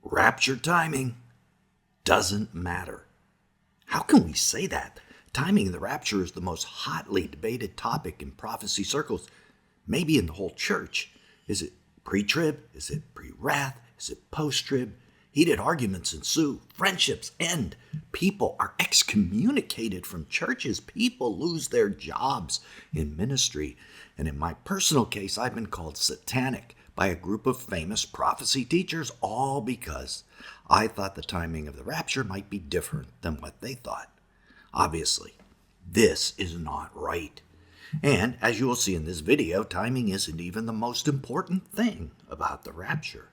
Rapture timing doesn't matter. How can we say that? Timing of the rapture is the most hotly debated topic in prophecy circles, maybe in the whole church. Is it pre-trib? Is it pre-wrath? Is it post-trib? Heated arguments ensue. Friendships end. People are excommunicated from churches. People lose their jobs in ministry. And in my personal case, I've been called satanic by a group of famous prophecy teachers, all because I thought the timing of the rapture might be different than what they thought. Obviously, this is not right. And as you will see in this video, timing isn't even the most important thing about the rapture.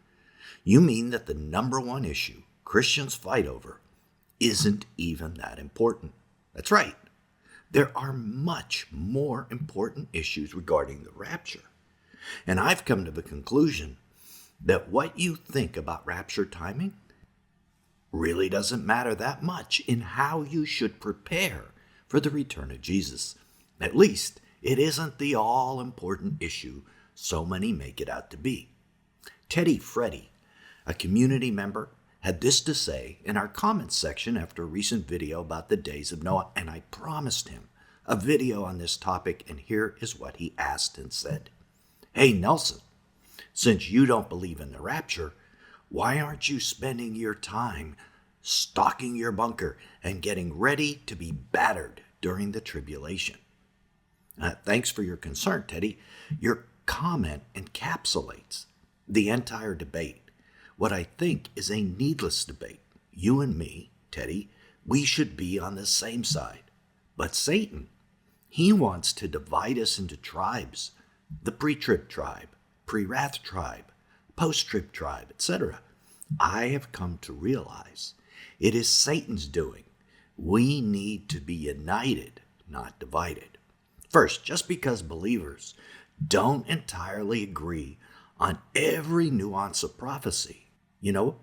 You mean that the number one issue Christians fight over isn't even that important? That's right. There are much more important issues regarding the rapture. And I've come to the conclusion that what you think about rapture timing really doesn't matter that much in how you should prepare for the return of Jesus. At least, it isn't the all-important issue so many make it out to be. Teddy Freddy, a community member, had this to say in our comments section after a recent video about the days of Noah, and I promised him a video on this topic, and here is what he asked and said. Hey, Nelson, since you don't believe in the rapture, why aren't you spending your time stalking your bunker and getting ready to be battered during the tribulation? Thanks for your concern, Teddy. Your comment encapsulates the entire debate. What I think is a needless debate. You and me, Teddy, we should be on the same side. But Satan, he wants to divide us into tribes. The pre-trib tribe, pre-wrath tribe, post-trib tribe, etc. I have come to realize it is Satan's doing. We need to be united, not divided. First, just because believers don't entirely agree on every nuance of prophecy,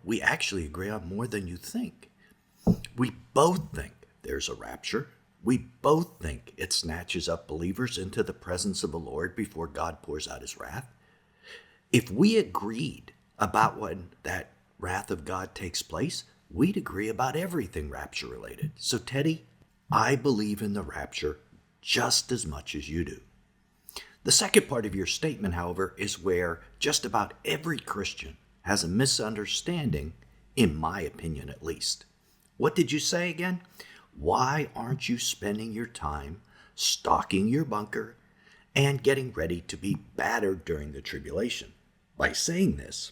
we actually agree on more than you think. We both think there's a rapture. We both think it snatches up believers into the presence of the Lord before God pours out his wrath. If we agreed about when that wrath of God takes place, we'd agree about everything rapture related. So Teddy, I believe in the rapture just as much as you do. The second part of your statement, however, is where just about every Christian has a misunderstanding, in my opinion at least. What did you say again? Why aren't you spending your time stalking your bunker and getting ready to be battered during the tribulation? By saying this,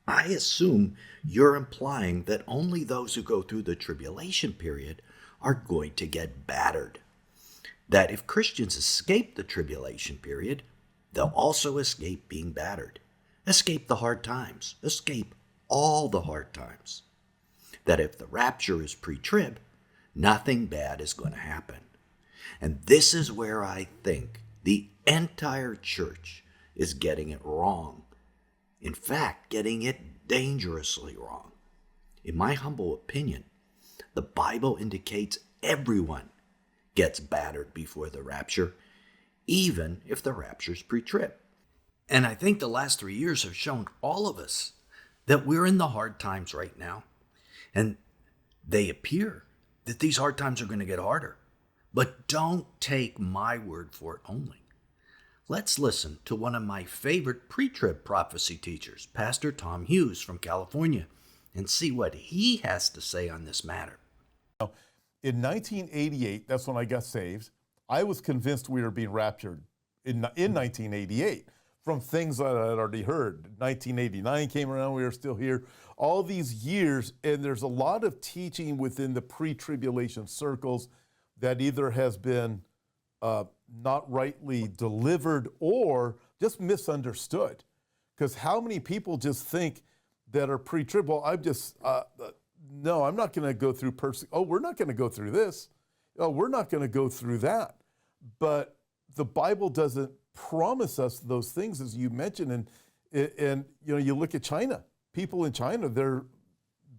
I assume you're implying that only those who go through the tribulation period are going to get battered. That if Christians escape the tribulation period, they'll also escape being battered. Escape the hard times. Escape all the hard times. That if the rapture is pre-trib, nothing bad is going to happen. And this is where I think the entire church is getting it wrong. In fact, getting it dangerously wrong. In my humble opinion, the Bible indicates everyone gets battered before the rapture, even if the rapture's pre-trib. And I think the last 3 years have shown all of us that we're in the hard times right now. And they appear that these hard times are going to get harder. But don't take my word for it only. Let's listen to one of my favorite pre-trib prophecy teachers, Pastor Tom Hughes from California, and see what he has to say on this matter. In 1988, that's when I got saved. I was convinced we were being raptured in 1988 from things that I had already heard. 1989 came around, we were still here. All these years, and there's a lot of teaching within the pre-tribulation circles that either has been not rightly delivered or just misunderstood. Because how many people just think that are pre-trib, well, no, I'm not going to go through we're not going to go through this. Oh, we're not going to go through that. But the Bible doesn't promise us those things, as you mentioned. And you look at China. People in China,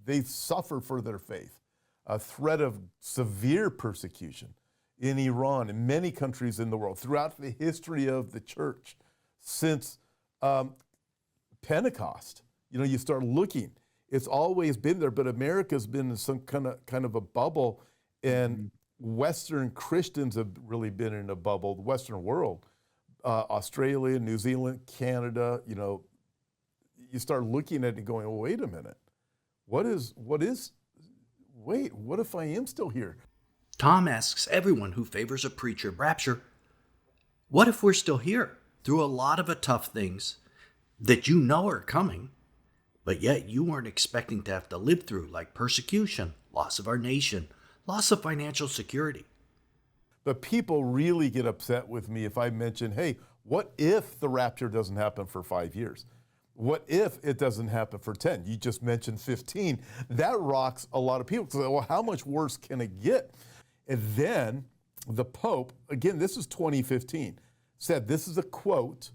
they suffer for their faith. A threat of severe persecution in Iran and many countries in the world throughout the history of the church since Pentecost. You start looking It's always been there, but America's been in some kind of a bubble, and Western Christians have really been in a bubble, the Western world. Australia, New Zealand, Canada, you start looking at it and going, oh, wait a minute. What if I am still here? Tom asks everyone who favors a pretrib rapture, what if we're still here through a lot of the tough things that you know are coming, but yet you weren't expecting to have to live through, like persecution, loss of our nation, loss of financial security? But people really get upset with me if I mention, hey, what if the rapture doesn't happen for 5 years? What if it doesn't happen for 10? You just mentioned 15. That rocks a lot of people. So, well, how much worse can it get? And then the Pope, again, this is 2015, said, this is a quote,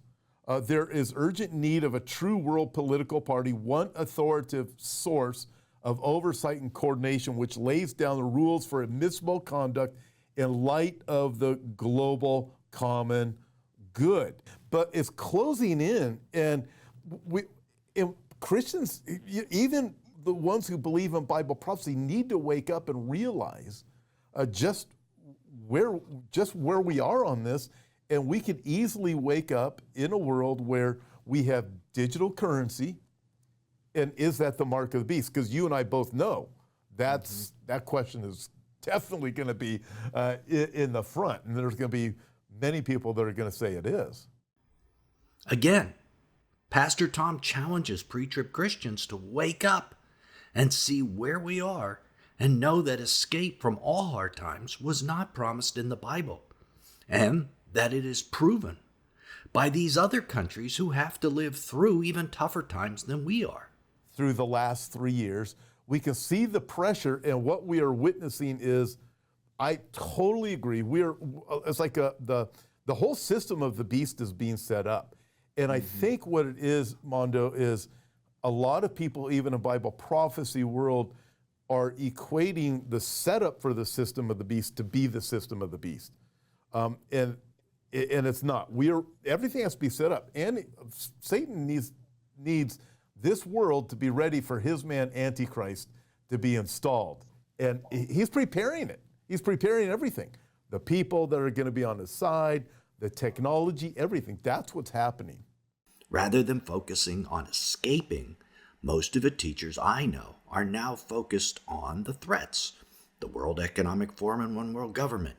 there is urgent need of a true world political party, one authoritative source of oversight and coordination which lays down the rules for admissible conduct in light of the global common good. But it's closing in, and Christians, even the ones who believe in Bible prophecy, need to wake up and realize just where we are on this. And we could easily wake up in a world where we have digital currency, and is that the mark of the beast? Because you and I both know that question is definitely going to be in the front, and there's going to be many people that are going to say it is. Again, Pastor Tom challenges pre-trib Christians to wake up and see where we are and know that escape from all hard times was not promised in the Bible, and that it is proven by these other countries who have to live through even tougher times than we are. Through the last 3 years, we can see the pressure, and what we are witnessing is, I totally agree. It's like the whole system of the beast is being set up. And I think what it is, Mondo, is a lot of people, even in Bible prophecy world, are equating the setup for the system of the beast to be the system of the beast. And it's not. Everything has to be set up. And Satan needs this world to be ready for his man Antichrist to be installed. And he's preparing it. He's preparing everything. The people that are going to be on his side, the technology, everything. That's what's happening. Rather than focusing on escaping, most of the teachers I know are now focused on the threats: the World Economic Forum and one world government,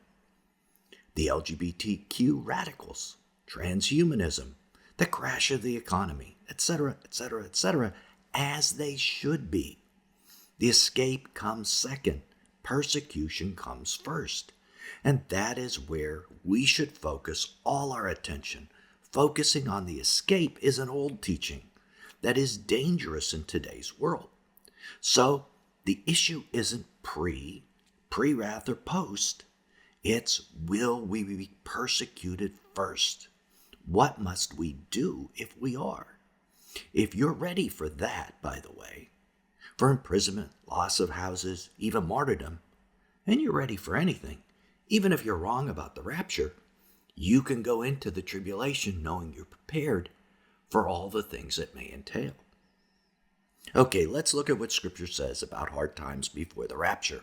the LGBTQ radicals, transhumanism, the crash of the economy, etc., etc., etc., as they should be. The escape comes second. Persecution comes first. And that is where we should focus all our attention. Focusing on the escape is an old teaching that is dangerous in today's world. So the issue isn't pre-wrath, or post. It's, will we be persecuted first? What must we do if we are? If you're ready for that, by the way, for imprisonment, loss of houses, even martyrdom, and you're ready for anything, even if you're wrong about the rapture, you can go into the tribulation knowing you're prepared for all the things it may entail. Okay, let's look at what Scripture says about hard times before the rapture.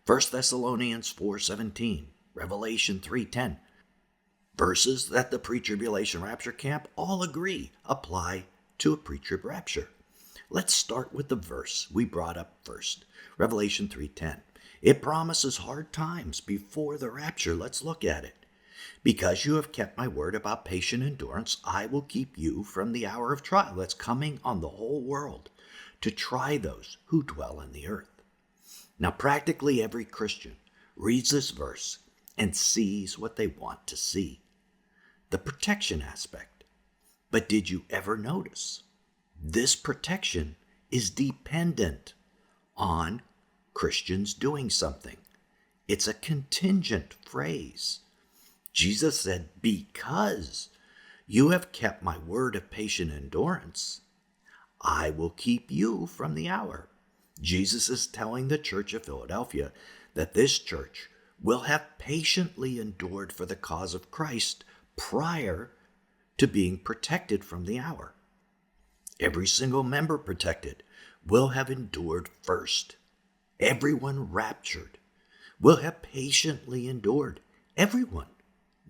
1 Thessalonians 4:17, Revelation 3:10, verses that the pre-tribulation rapture camp all agree apply to a pre-trib rapture. Let's start with the verse we brought up first, Revelation 3:10. It promises hard times before the rapture. Let's look at it. Because you have kept my word about patient endurance, I will keep you from the hour of trial that's coming on the whole world to try those who dwell in the earth. Now, practically every Christian reads this verse and sees what they want to see, the protection aspect. But did you ever notice this protection is dependent on Christians doing something? It's a contingent phrase. Jesus said, because you have kept my word of patient endurance, I will keep you from the hour. Jesus is telling the church of Philadelphia that this church will have patiently endured for the cause of Christ prior to being protected from the hour. Every single member protected will have endured first. Everyone raptured will have patiently endured. Everyone.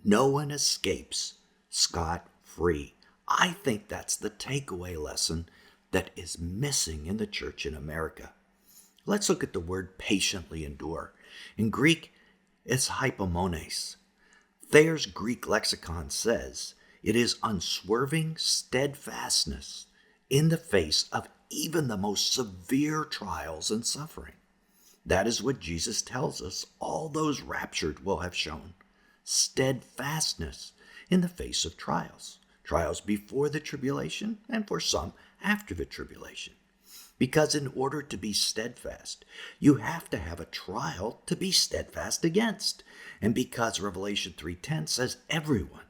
No one escapes scot-free. I think that's the takeaway lesson that is missing in the church in America. Let's look at the word patiently endure. In Greek, it's hypomones. Thayer's Greek lexicon says it is unswerving steadfastness in the face of even the most severe trials and suffering. That is what Jesus tells us all those raptured will have shown. Steadfastness in the face of trials. Trials before the tribulation, and for some, after the tribulation. Because in order to be steadfast, you have to have a trial to be steadfast against. And because Revelation 3:10 says everyone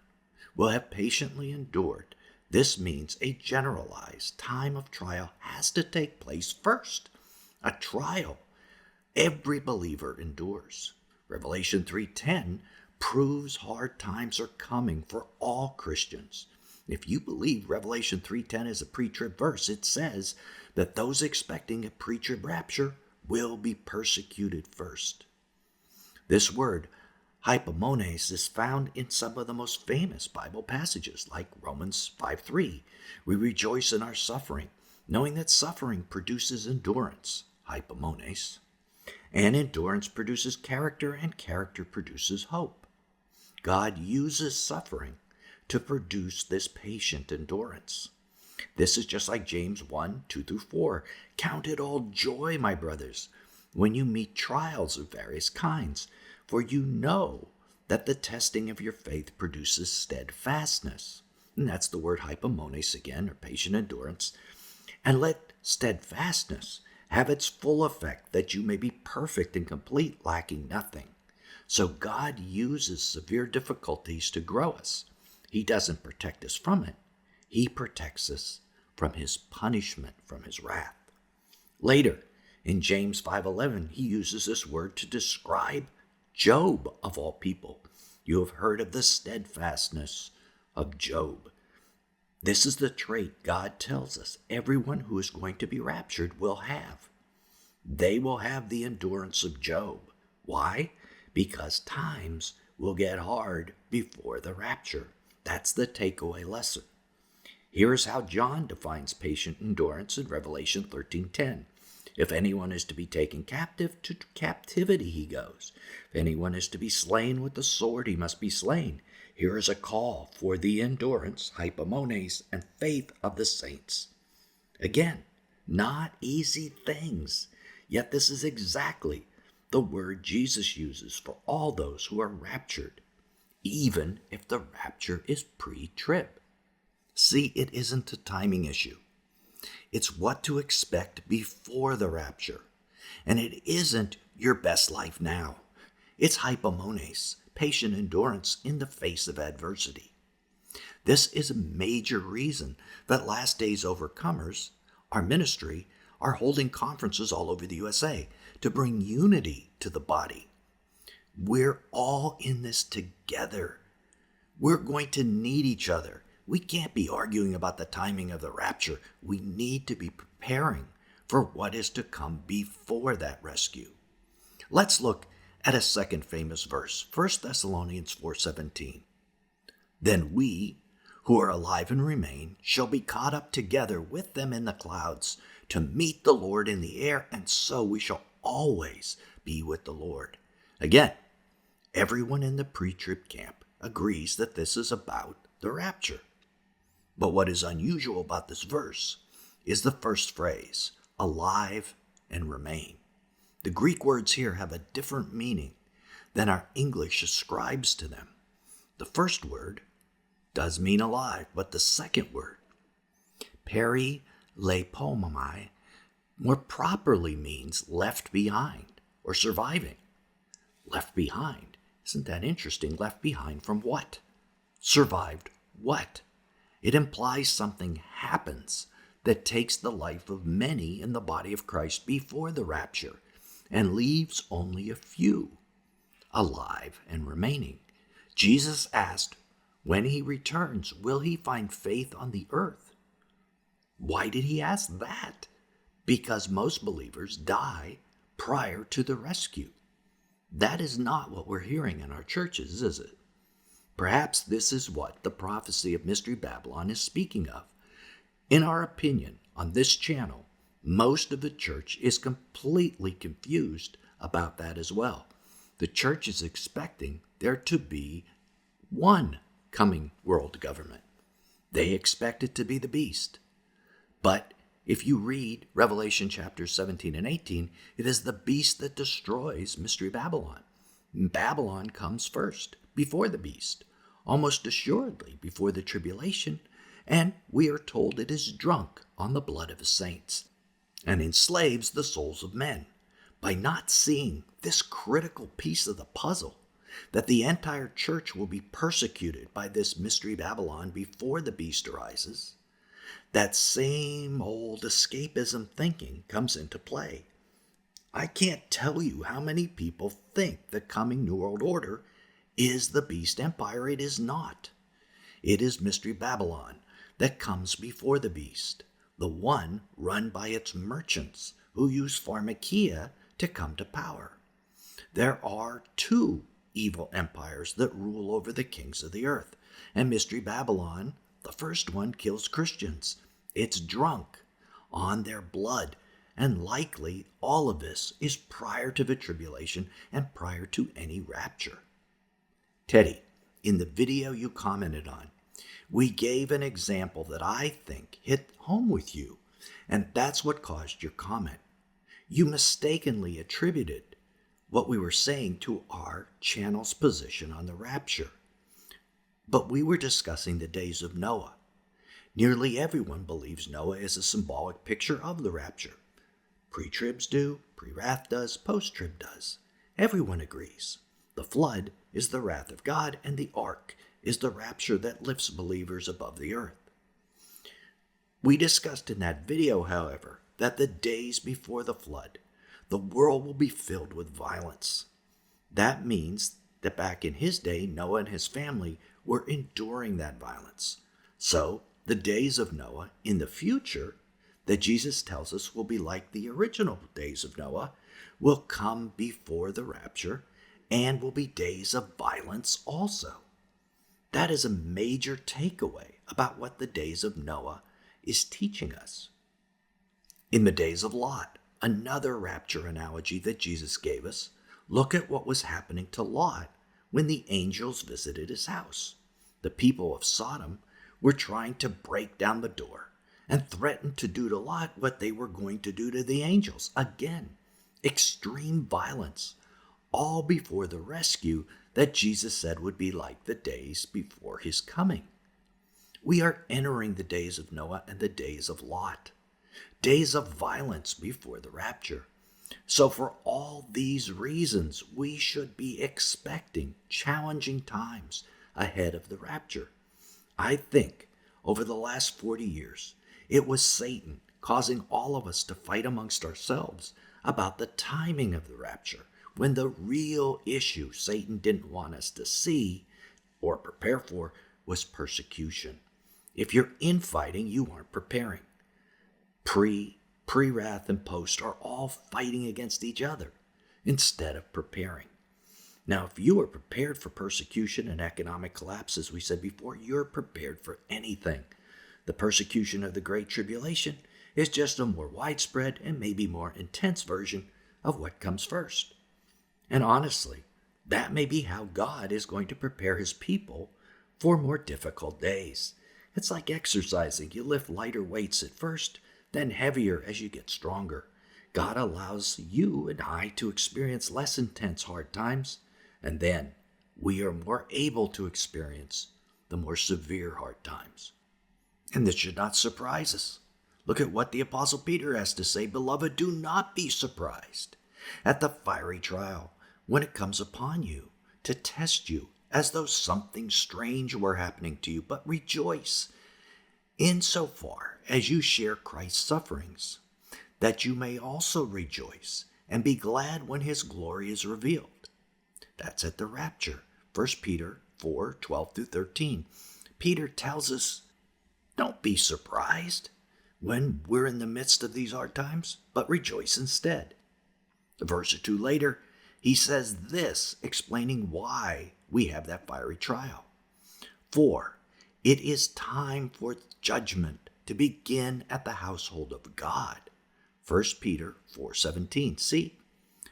will have patiently endured, this means a generalized time of trial has to take place first. A trial every believer endures. Revelation 3:10 proves hard times are coming for all Christians. If you believe Revelation 3:10 is a pre-trib verse, it says that those expecting a pre-trib rapture will be persecuted first. This word, hypomones, is found in some of the most famous Bible passages, like Romans 5:3. We rejoice in our suffering, knowing that suffering produces endurance, hypomones, and endurance produces character, and character produces hope. God uses suffering to produce this patient endurance. This is just like James 1:2-4. Count it all joy, my brothers, when you meet trials of various kinds, for you know that the testing of your faith produces steadfastness. And that's the word hypomones again, or patient endurance. And let steadfastness have its full effect, that you may be perfect and complete, lacking nothing. So God uses severe difficulties to grow us. He doesn't protect us from it. He protects us from his punishment, from his wrath. Later, in James 5:11, he uses this word to describe Job, of all people. You have heard of the steadfastness of Job. This is the trait God tells us everyone who is going to be raptured will have. They will have the endurance of Job. Why? Because times will get hard before the rapture. That's the takeaway lesson. Here's how John defines patient endurance in Revelation 13:10. If anyone is to be taken captive, to captivity he goes. If anyone is to be slain with the sword, he must be slain. Here is a call for the endurance, hypomones, and faith of the saints. Again, not easy things, yet this is exactly the word Jesus uses for all those who are raptured, even if the rapture is pre-trib. See, it isn't a timing issue. It's what to expect before the rapture. And it isn't your best life now. It's hypomones, patient endurance in the face of adversity. This is a major reason that Last Days Overcomers, our ministry, are holding conferences all over the USA to bring unity to the body. We're all in this together. We're going to need each other. We can't be arguing about the timing of the rapture. We need to be preparing for what is to come before that rescue. Let's look at a second famous verse, 1 Thessalonians 4:17. Then we, who are alive and remain, shall be caught up together with them in the clouds to meet the Lord in the air, and so we shall always be with the Lord. Again, everyone in the pre-trib camp agrees that this is about the rapture. But what is unusual about this verse is the first phrase, alive and remain. The Greek words here have a different meaning than our English ascribes to them. The first word does mean alive, but the second word, perilepomai, more properly means left behind or surviving. Left behind. Isn't that interesting? Left behind from what? Survived what? It implies something happens that takes the life of many in the body of Christ before the rapture and leaves only a few alive and remaining. Jesus asked, when he returns, will he find faith on the earth? Why did he ask that? because most believers die prior to the rescue. That is not what we're hearing in our churches, is it? Perhaps this is what the prophecy of Mystery Babylon is speaking of. In our opinion, on this channel, most of the church is completely confused about that as well. The church is expecting there to be one coming world government. They expect it to be the beast. But if you read Revelation chapters 17 and 18, it is the beast that destroys Mystery Babylon. Babylon comes first, before the beast, almost assuredly before the tribulation, and we are told it is drunk on the blood of the saints and enslaves the souls of men. By not seeing this critical piece of the puzzle, that the entire church will be persecuted by this Mystery Babylon before the beast arises, that same old escapism thinking comes into play. I can't tell you how many people think the coming New World Order is the beast empire. It is not. It is Mystery Babylon that comes before the beast, the one run by its merchants who use pharmakia to come to power. There are two evil empires that rule over the kings of the earth, and Mystery Babylon, the first one, kills Christians. It's drunk on their blood, and likely all of this is prior to the tribulation and prior to any rapture. Teddy, in the video you commented on, we gave an example that I think hit home with you, and that's what caused your comment. You mistakenly attributed what we were saying to our channel's position on the rapture. But we were discussing the days of Noah. Nearly everyone believes Noah is a symbolic picture of the rapture. Pre-tribs do, pre-wrath does, post-trib does. Everyone agrees. The flood is the wrath of God, and the ark is the rapture that lifts believers above the earth. We discussed in that video, however, that the days before the flood, the world will be filled with violence. That means that back in his day, Noah and his family were enduring that violence. So, the days of Noah in the future, that Jesus tells us will be like the original days of Noah, will come before the rapture and will be days of violence also. That is a major takeaway about what the days of Noah is teaching us. In the days of Lot, another rapture analogy that Jesus gave us, look at what was happening to Lot when the angels visited his house. The people of Sodom were trying to break down the door and threatened to do to Lot what they were going to do to the angels. Again, extreme violence, all before the rescue that Jesus said would be like the days before his coming. We are entering the days of Noah and the days of Lot, days of violence before the rapture. So for all these reasons, we should be expecting challenging times ahead of the rapture. I think over the last 40 years, it was Satan causing all of us to fight amongst ourselves about the timing of the rapture, when the real issue Satan didn't want us to see or prepare for was persecution. If you're infighting, you aren't preparing. Pre-wrath, and post are all fighting against each other instead of preparing. Now, if you are prepared for persecution and economic collapse, as we said before, you're prepared for anything. The persecution of the Great Tribulation is just a more widespread and maybe more intense version of what comes first. And honestly, that may be how God is going to prepare his people for more difficult days. It's like exercising. You lift lighter weights at first, then heavier as you get stronger. God allows you and I to experience less intense hard times, and then we are more able to experience the more severe hard times. And this should not surprise us. Look at what the Apostle Peter has to say. Beloved, do not be surprised at the fiery trial when it comes upon you to test you as though something strange were happening to you, but rejoice insofar as you share Christ's sufferings, that you may also rejoice and be glad when his glory is revealed. That's at the rapture. 1 Peter 4:12-13. Peter tells us, don't be surprised when we're in the midst of these hard times, but rejoice instead. A verse or two later, he says this, explaining why we have that fiery trial. For it is time for judgment to begin at the household of God. 1 Peter 4:17. See,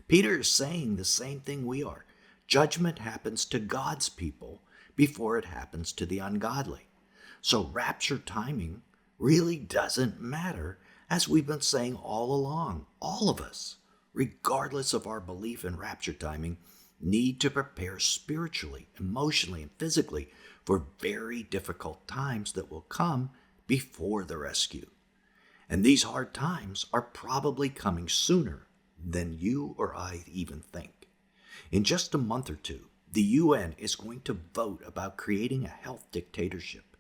Peter is saying the same thing we are. Judgment happens to God's people before it happens to the ungodly. So rapture timing really doesn't matter, as we've been saying all along. All of us, regardless of our belief in rapture timing, need to prepare spiritually, emotionally, and physically for very difficult times that will come before the rescue. And these hard times are probably coming sooner than you or I even think. In just a month or two, the UN is going to vote about creating a health dictatorship.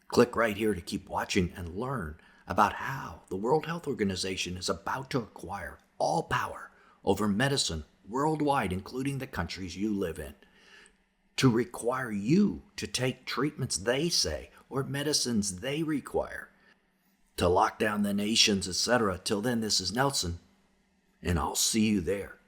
Click right here to keep watching and learn about how the World Health Organization is about to acquire all power over medicine worldwide, including the countries you live in, to require you to take treatments they say or medicines they require, to lock down the nations, etc. Till then, this is Nelson, and I'll see you there.